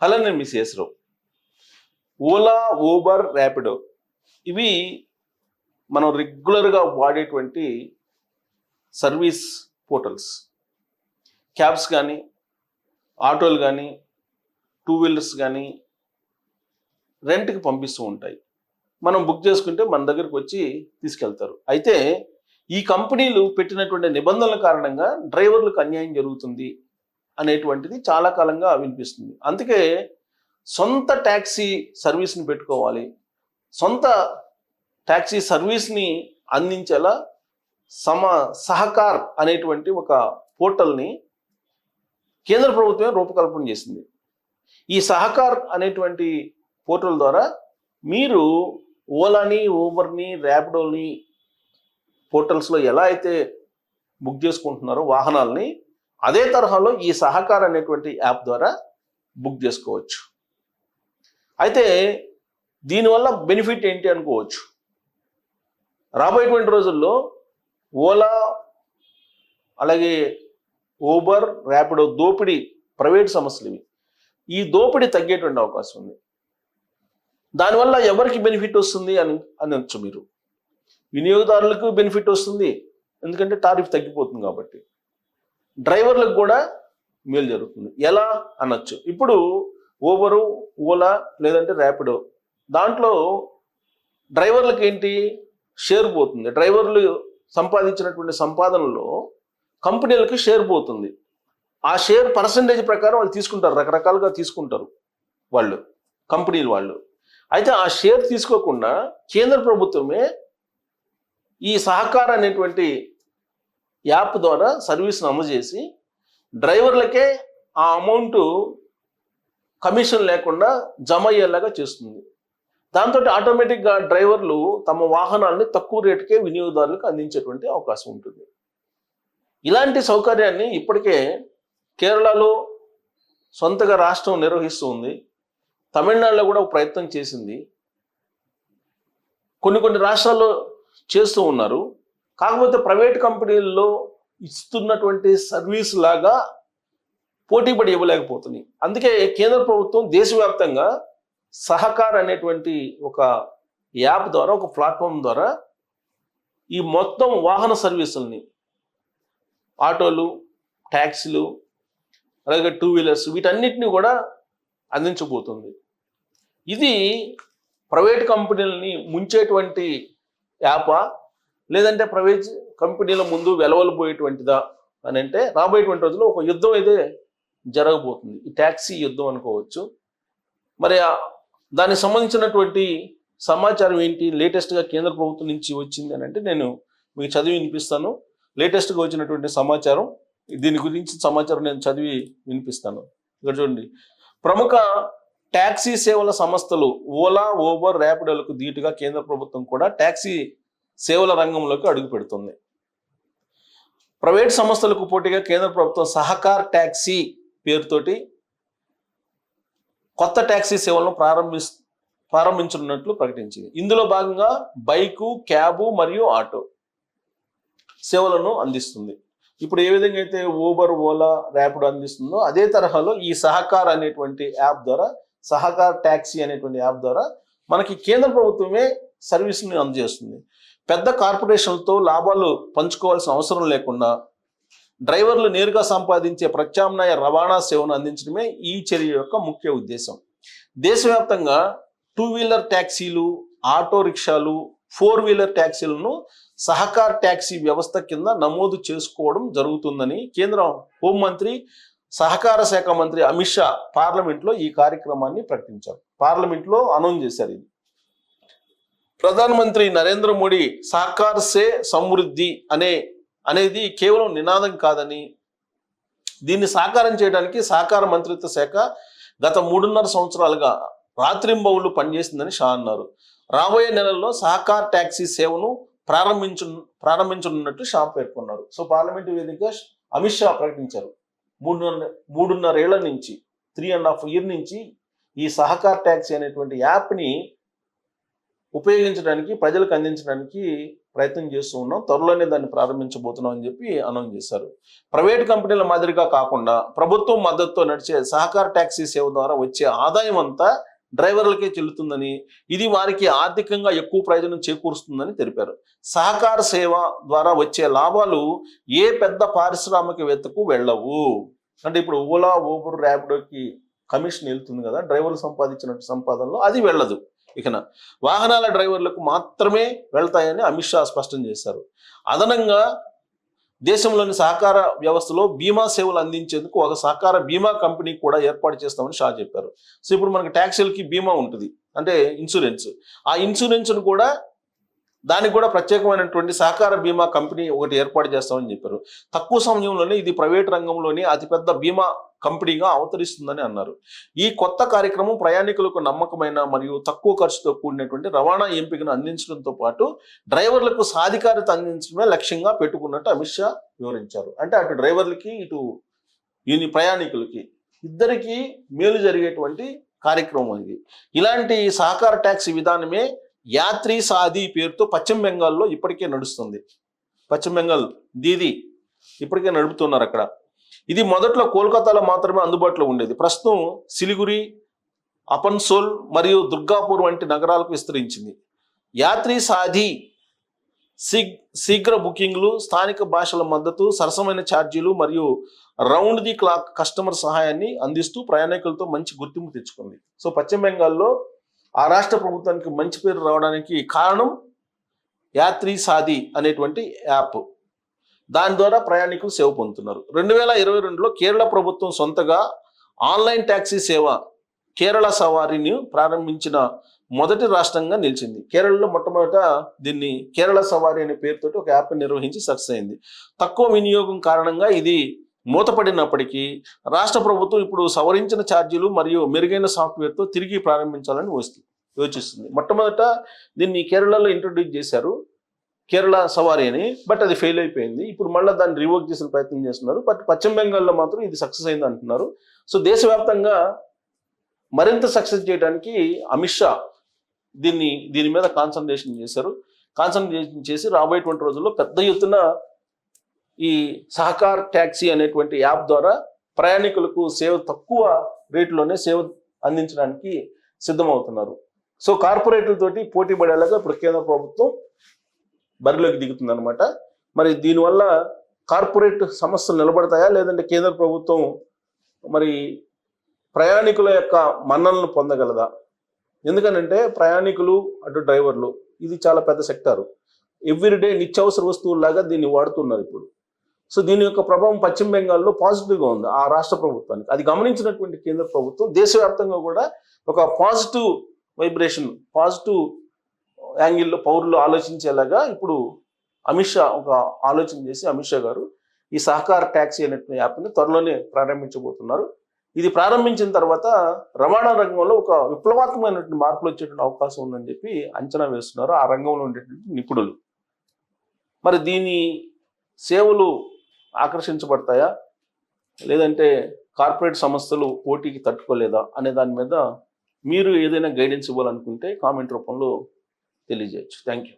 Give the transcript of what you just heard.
Hello, నేను మీ Sesha Rao. Ola, Uber, Rapido ఇవి మనం రెగ్యులర్గా వాడేటువంటి సర్వీస్ పోర్టల్స్. క్యాబ్స్ కానీ, ఆటోలు కానీ, టూ వీలర్స్ కానీ రెంట్కి పంపిస్తూ ఉంటాయి. మనం బుక్ చేసుకుంటే మన దగ్గరకు వచ్చి తీసుకెళ్తారు. అయితే ఈ కంపెనీలు పెట్టినటువంటి నిబంధనల కారణంగా డ్రైవర్లకు అన్యాయం జరుగుతుంది అనేటువంటిది చాలా కాలంగా వినిపిస్తుంది. అందుకే సొంత ట్యాక్సీ సర్వీస్ని పెట్టుకోవాలి, సొంత ట్యాక్సీ సర్వీస్ని అందించేలా సహకార్ అనేటువంటి ఒక పోర్టల్ని కేంద్ర ప్రభుత్వమే రూపకల్పన చేసింది. ఈ సహకార్ అనేటువంటి పోర్టల్ ద్వారా మీరు ఓలాని, ఊబర్ని, ర్యాపిడోని పోర్టల్స్లో ఎలా అయితే బుక్ చేసుకుంటున్నారో వాహనాలని, అదే తరహాలో ఈ సహకార్ అనేటువంటి యాప్ ద్వారా బుక్ చేసుకోవచ్చు. అయితే దీనివల్ల బెనిఫిట్ ఏంటి అనుకోవచ్చు. రాబోయేటువంటి రోజుల్లో ఓలా అలాగే ఊబర్, ర్యాపిడో దోపిడీ ప్రైవేట్ సంస్థలు ఇవి. ఈ దోపిడీ తగ్గేటువంటి అవకాశం ఉంది. దానివల్ల ఎవరికి బెనిఫిట్ వస్తుంది అనొచ్చు మీరు. వినియోగదారులకు బెనిఫిట్ వస్తుంది, ఎందుకంటే టారిఫ్ తగ్గిపోతుంది కాబట్టి. డ్రైవర్లకు కూడా మేలు జరుగుతుంది. ఎలా అనొచ్చు. ఇప్పుడు ఊబరు, ఓలా లేదంటే ర్యాపిడో దాంట్లో డ్రైవర్లకు ఏంటి షేర్ పోతుంది. డ్రైవర్లు సంపాదించినటువంటి సంపాదనలో కంపెనీలకు షేర్ పోతుంది. ఆ షేర్ పర్సంటేజ్ ప్రకారం వాళ్ళు తీసుకుంటారు, రకరకాలుగా తీసుకుంటారు వాళ్ళు, కంపెనీలు వాళ్ళు. అయితే ఆ షేర్ తీసుకోకుండా కేంద్ర ప్రభుత్వమే ఈ సహకార అనేటువంటి యాప్ ద్వారా సర్వీస్ను అమలు చేసి డ్రైవర్లకే ఆ అమౌంట్ కమిషన్ లేకుండా జమ అయ్యేలాగా చేస్తుంది. దాంతో ఆటోమేటిక్గా డ్రైవర్లు తమ వాహనాలని తక్కువ రేటుకే వినియోగదారులకు అందించేటువంటి అవకాశం ఉంటుంది. ఇలాంటి సౌకర్యాన్ని ఇప్పటికే కేరళలో సొంతగా రాష్ట్రం నిర్వహిస్తూ ఉంది. తమిళనాడులో కూడా ఒక ప్రయత్నం చేసింది. కొన్ని రాష్ట్రాల్లో చేస్తూ ఉన్నారు. కాకపోతే ప్రైవేట్ కంపెనీల్లో ఇస్తున్నటువంటి సర్వీస్ లాగా పోటీపడి ఇవ్వలేకపోతుంది. అందుకే కేంద్ర ప్రభుత్వం దేశవ్యాప్తంగా సహకార్ అనేటువంటి ఒక యాప్ ద్వారా, ఒక ప్లాట్ఫామ్ ద్వారా ఈ మొత్తం వాహన సర్వీసుల్ని, ఆటోలు, ట్యాక్సీలు అలాగే టూ వీలర్స్ వీటన్నిటిని కూడా అందించబోతుంది. ఇది ప్రైవేట్ కంపెనీలని ముంచేటువంటి యాపా, లేదంటే ప్రైవేట్ కంపెనీల ముందు వెలవలబోయేటువంటిదా అని అంటే రాబోయేటువంటి రోజుల్లో ఒక యుద్ధం అయితే జరగబోతుంది. ఈ ట్యాక్సీ యుద్ధం అనుకోవచ్చు. మరి దానికి సంబంధించినటువంటి సమాచారం ఏంటి లేటెస్ట్గా కేంద్ర ప్రభుత్వం నుంచి వచ్చింది అని అంటే నేను మీకు చదివి వినిపిస్తాను. లేటెస్ట్గా వచ్చినటువంటి సమాచారం, దీని గురించి సమాచారం నేను చదివి వినిపిస్తాను. ఇక్కడ చూడండి. ప్రముఖ ట్యాక్సీ సేవల సంస్థలు ఓలా, ఊబర్, ర్యాపిడోలకు ధీటుగా కేంద్ర ప్రభుత్వం కూడా ట్యాక్సీ సేవల రంగంలోకి అడుగు పెడుతుంది. ప్రైవేట్ సంస్థలకు పోటీగా కేంద్ర ప్రభుత్వం సహకార్ ట్యాక్సీ పేరుతోటి కొత్త ట్యాక్సీ సేవలను ప్రారంభించనున్నట్లు ప్రకటించింది. ఇందులో భాగంగా బైకు, క్యాబు మరియు ఆటో సేవలను అందిస్తుంది. ఇప్పుడు ఏ విధంగా అయితే ఊబర్, ఓలా, ర్యాపిడో అందిస్తుందో అదే తరహాలో ఈ సహకార్ అనేటువంటి యాప్ ద్వారా, సహకార్ ట్యాక్సీ అనేటువంటి యాప్ ద్వారా మనకి కేంద్ర ప్రభుత్వమే సర్వీస్ని అందజేస్తుంది. పెద్ద కార్పొరేషన్లతో లాభాలు పంచుకోవాల్సిన అవసరం లేకుండా డ్రైవర్లు నేరుగా సంపాదించే ప్రత్యామ్నాయ రవాణా సేవను అందించడమే ఈ చర్య యొక్క ముఖ్య ఉద్దేశం. దేశవ్యాప్తంగా టూ వీలర్ ట్యాక్సీలు, ఆటో రిక్షాలు, ఫోర్ వీలర్ ట్యాక్సీలను సహకార్ ట్యాక్సీ వ్యవస్థ కింద నమోదు చేసుకోవడం జరుగుతుందని కేంద్ర హోంమంత్రి, సహకార శాఖ మంత్రి అమిత్ షా పార్లమెంట్లో ఈ కార్యక్రమాన్ని ప్రకటించారు. పార్లమెంట్లో అనౌన్స్ చేశారు. ఇది ప్రధానమంత్రి నరేంద్ర మోడీ సహకార్ సే సమృద్ధి అనేది కేవలం నినాదం కాదని, దీన్ని సాకారం చేయడానికి సహకార మంత్రిత్వ శాఖ గత 3.5 సంవత్సరాలుగా రాత్రింబవళ్లు పనిచేసిందని షా అన్నారు. రాబోయే నెలల్లో సహకార్ ట్యాక్సీ సేవను ప్రారంభించనున్నట్టు షా పేర్కొన్నారు. సో పార్లమెంటు వేదికగా అమిత్ షా ప్రకటించారు. 3.5 ఏళ్ల నుంచి, 3.5 years నుంచి ఈ సహకార్ ట్యాక్సీ అనేటువంటి యాప్ని ఉపయోగించడానికి, ప్రజలకు అందించడానికి ప్రయత్నం చేస్తూ ఉన్నాం. త్వరలోనే దాన్ని ప్రారంభించబోతున్నాం అని చెప్పి అనౌన్స్ చేశారు. ప్రైవేట్ కంపెనీల మాదిరిగా కాకుండా ప్రభుత్వం మద్దతుతో నడిచే సహకార ట్యాక్సీ సేవ ద్వారా వచ్చే ఆదాయం అంతా డ్రైవర్లకే చెల్లుతుందని, ఇది వారికి ఆర్థికంగా ఎక్కువ ప్రయోజనం చేకూరుస్తుందని తెలిపారు. సహకార సేవ ద్వారా వచ్చే లాభాలు ఏ పెద్ద పారిశ్రామికవేత్తకు వెళ్ళవు. అంటే ఇప్పుడు ఓలా, ఊబర్, ర్యాపిడోకి కమిషన్ వెళ్తుంది కదా, డ్రైవర్లు సంపాదించిన సంపాదనలో అది వెళ్ళదు. ఇకన వాహనాల డ్రైవర్లకు మాత్రమే వెళ్తాయని అమిత్ షా స్పష్టం చేశారు. అదనంగా దేశంలోని సహకార వ్యవస్థలో బీమా సేవలు అందించేందుకు ఒక సహకార బీమా కంపెనీ కూడా ఏర్పాటు చేస్తామని షా చెప్పారు. సో ఇప్పుడు మనకి ట్యాక్సీలకి బీమా ఉంటుంది, అంటే ఇన్సూరెన్స్. ఆ ఇన్సూరెన్స్ను కూడా దానికి కూడా ప్రత్యేకమైనటువంటి సహకార బీమా కంపెనీ ఒకటి ఏర్పాటు చేస్తామని చెప్పారు. తక్కువ సమయంలోనే ఇది ప్రైవేట్ రంగంలోని అతిపెద్ద బీమా కంపెనీగా అవతరిస్తుందని అన్నారు. ఈ కొత్త కార్యక్రమం ప్రయాణికులకు నమ్మకమైన మరియు తక్కువ ఖర్చుతో కూడినటువంటి రవాణా ఎంపికను అందించడంతో పాటు డ్రైవర్లకు సాధికారత అందించడమే లక్ష్యంగా పెట్టుకున్నట్టు అమిత్ షా వివరించారు. అంటే అటు డ్రైవర్లకి, ఇటు ఈ ప్రయాణికులకి ఇద్దరికీ మేలు జరిగేటువంటి కార్యక్రమం ఇది. ఇలాంటి సహకార ట్యాక్సీ విధానమే యాత్రి సాది పేరుతో పశ్చిమ బెంగాల్లో ఇప్పటికే నడుస్తుంది. పశ్చిమ బెంగాల్ దీది ఇప్పటికే నడుపుతున్నారు అక్కడ. ఇది మొదట్లో కోల్కతాలో మాత్రమే అందుబాటులో ఉండేది. ప్రస్తుతం సిలిగురి, అపన్సోల్ మరియు దుర్గాపూర్ వంటి నగరాలకు విస్తరించింది. యాత్రి సాధి శీఘ్ర బుకింగ్లు, స్థానిక భాషల మద్దతు, సరసమైన ఛార్జీలు మరియు రౌండ్ ది క్లాక్ కస్టమర్ సహాయాన్ని అందిస్తూ ప్రయాణికులతో మంచి గుర్తింపు తెచ్చుకుంది. సో పశ్చిమ బెంగాల్లో ఆ రాష్ట్ర ప్రభుత్వానికి మంచి పేరు రావడానికి కారణం యాత్రి సాధి అనేటువంటి యాప్. దాని ద్వారా ప్రయాణికులు సేవ పొందుతున్నారు. 2022లో కేరళ ప్రభుత్వం సొంతగా ఆన్లైన్ ట్యాక్సీ సేవ కేరళ సవారీని ప్రారంభించిన మొదటి రాష్ట్రంగా నిలిచింది. కేరళలో మొట్టమొదట దీన్ని కేరళ సవారీ అనే పేరుతో ఒక యాప్ నిర్వహించి సక్సెస్ అయింది. తక్కువ వినియోగం కారణంగా ఇది మూతపడినప్పటికీ రాష్ట్ర ప్రభుత్వం ఇప్పుడు సవరించిన ఛార్జీలు మరియు మెరుగైన సాఫ్ట్వేర్తో తిరిగి ప్రారంభించాలని యోచిస్తుంది. మొట్టమొదట దీన్ని కేరళలో ఇంట్రొడ్యూస్ చేశారు, కేరళ సవారీ అని. బట్ అది ఫెయిల్ అయిపోయింది. ఇప్పుడు మళ్ళీ దాన్ని రివోక్ చేసిన ప్రయత్నం చేస్తున్నారు. బట్ పశ్చిమ బెంగాల్లో మాత్రం ఇది సక్సెస్ అయింది అంటున్నారు. సో దేశవ్యాప్తంగా మరింత సక్సెస్ చేయడానికి అమిత్ షా దీని మీద కాన్సన్ట్రేషన్ చేసి రాబోయేటువంటి రోజుల్లో పెద్ద ఎత్తున ఈ సహకార్ ట్యాక్సీ అనేటువంటి యాప్ ద్వారా ప్రయాణికులకు తక్కువ రేట్లోనే సేవ అందించడానికి సిద్ధమవుతున్నారు. సో కార్పొరేట్లతోటి పోటీ పడేలాగా ఇప్పుడు కేంద్ర ప్రభుత్వం బరిలోకి దిగుతుంది అనమాట. మరి దీనివల్ల కార్పొరేట్ సంస్థలు నిలబడతాయా, లేదంటే కేంద్ర ప్రభుత్వం మరి ప్రయాణికుల యొక్క మన్ననలను పొందగలదా? ఎందుకనంటే ప్రయాణికులు, అటు డ్రైవర్లు, ఇది చాలా పెద్ద సెక్టారు. ఎవ్రీడే నిత్యావసర వస్తువుల్లాగా దీన్ని వాడుతున్నారు ఇప్పుడు. సో దీని యొక్క ప్రభావం పశ్చిమ బెంగాల్లో పాజిటివ్గా ఉంది ఆ రాష్ట్ర ప్రభుత్వానికి. అది గమనించినటువంటి కేంద్ర ప్రభుత్వం దేశవ్యాప్తంగా కూడా ఒక పాజిటివ్ వైబ్రేషన్, పాజిటివ్ యాంగిల్లో పౌరులు ఆలోచించేలాగా ఇప్పుడు అమిత్ షా ఒక ఆలోచన చేసి అమిత్ షా గారు ఈ సహకార ట్యాక్సీ అనే యాప్ని త్వరలోనే ప్రారంభించబోతున్నారు. ఇది ప్రారంభించిన తర్వాత రవాణా రంగంలో ఒక విప్లవాత్మకమైనటువంటి మార్పులు వచ్చేటువంటి అవకాశం ఉందని చెప్పి అంచనా వేస్తున్నారు ఆ రంగంలో ఉండేటువంటి నిపుణులు. మరి దీని సేవలు ఆకర్షించబడతాయా, లేదంటే కార్పొరేట్ సంస్థలు పోటీకి తట్టుకోలేదా అనే దాని మీద మీరు ఏదైనా గైడెన్స్ ఇవ్వాలనుకుంటే కామెంట్ రూపంలో తెలియజేయచ్చు. Thank you.